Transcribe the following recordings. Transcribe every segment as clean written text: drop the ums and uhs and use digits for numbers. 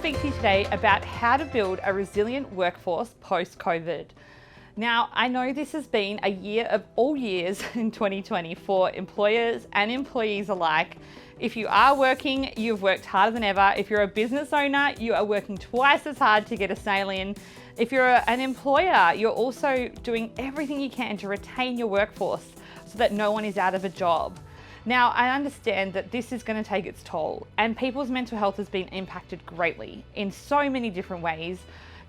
speak to you today about how to build a resilient workforce post-COVID. Now, I know this has been a year of all years in 2020 for employers and employees alike. If you are working, you've worked harder than ever. If you're a business owner, you are working twice as hard to get a sale in. If you're an employer, you're also doing everything you can to retain your workforce so that no one is out of a job. Now, I understand that this is going to take its toll, and people's mental health has been impacted greatly in so many different ways.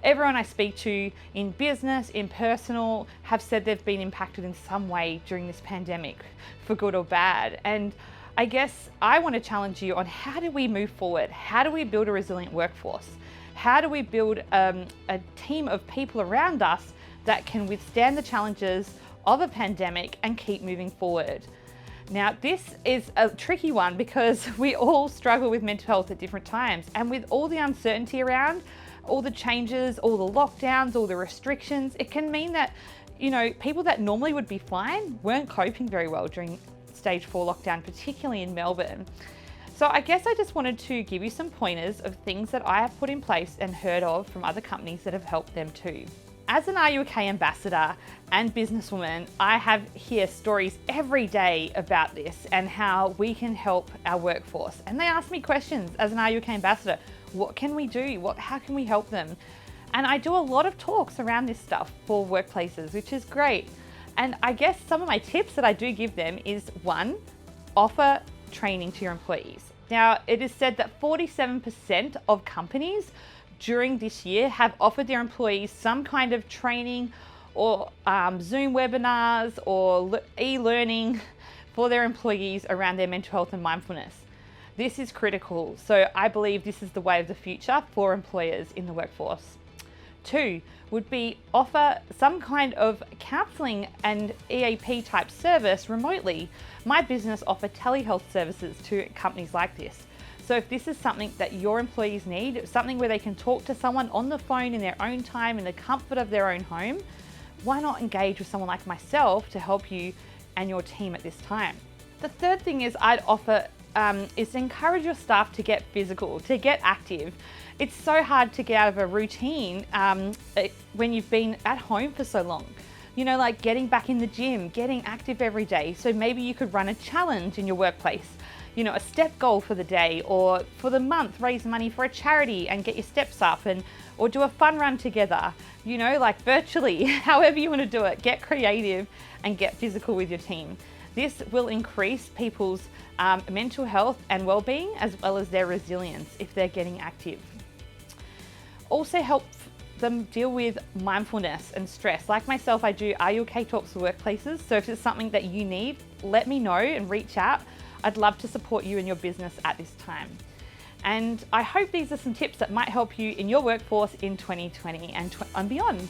Everyone I speak to in business, in personal, have said they've been impacted in some way during this pandemic, for good or bad. And I guess I want to challenge you on how do we move forward? How do we build a resilient workforce? How do we build a team of people around us that can withstand the challenges of a pandemic and keep moving forward? Now, this is a tricky one because we all struggle with mental health at different times, and with all the uncertainty around, all the changes, all the lockdowns, all the restrictions, it can mean that, people that normally would be fine weren't coping very well during stage 4 lockdown, particularly in Melbourne. So I guess I just wanted to give you some pointers of things that I have put in place and heard of from other companies that have helped them too. As an Are You OK ambassador and businesswoman, I hear stories every day about this and how we can help our workforce. And they ask me questions as an Are You OK ambassador. What can we do? How can we help them? And I do a lot of talks around this stuff for workplaces, which is great. And I guess some of my tips that I do give them is 1, offer training to your employees. Now, it is said that 47% of companies during this year have offered their employees some kind of training or Zoom webinars or e-learning for their employees around their mental health and mindfulness. This is critical. So I believe this is the way of the future for employers in the workforce. 2 would be offer some kind of counselling and EAP type service remotely. My business offers telehealth services to companies like this. So if this is something that your employees need, something where they can talk to someone on the phone in their own time, in the comfort of their own home, why not engage with someone like myself to help you and your team at this time? The third thing is I'd offer is to encourage your staff to get physical, to get active. It's so hard to get out of a routine when you've been at home for so long. Like getting back in the gym, getting active every day. So maybe you could run a challenge in your workplace, a step goal for the day, or for the month, raise money for a charity and get your steps up, or do a fun run together, like virtually, however you want to do it. Get creative and get physical with your team. This will increase people's mental health and well-being, as well as their resilience if they're getting active. Also help them deal with mindfulness and stress. Like myself, I do Are You OK talks for workplaces. So if it's something that you need, let me know and reach out. I'd love to support you in your business at this time. And I hope these are some tips that might help you in your workforce in 2020 and beyond.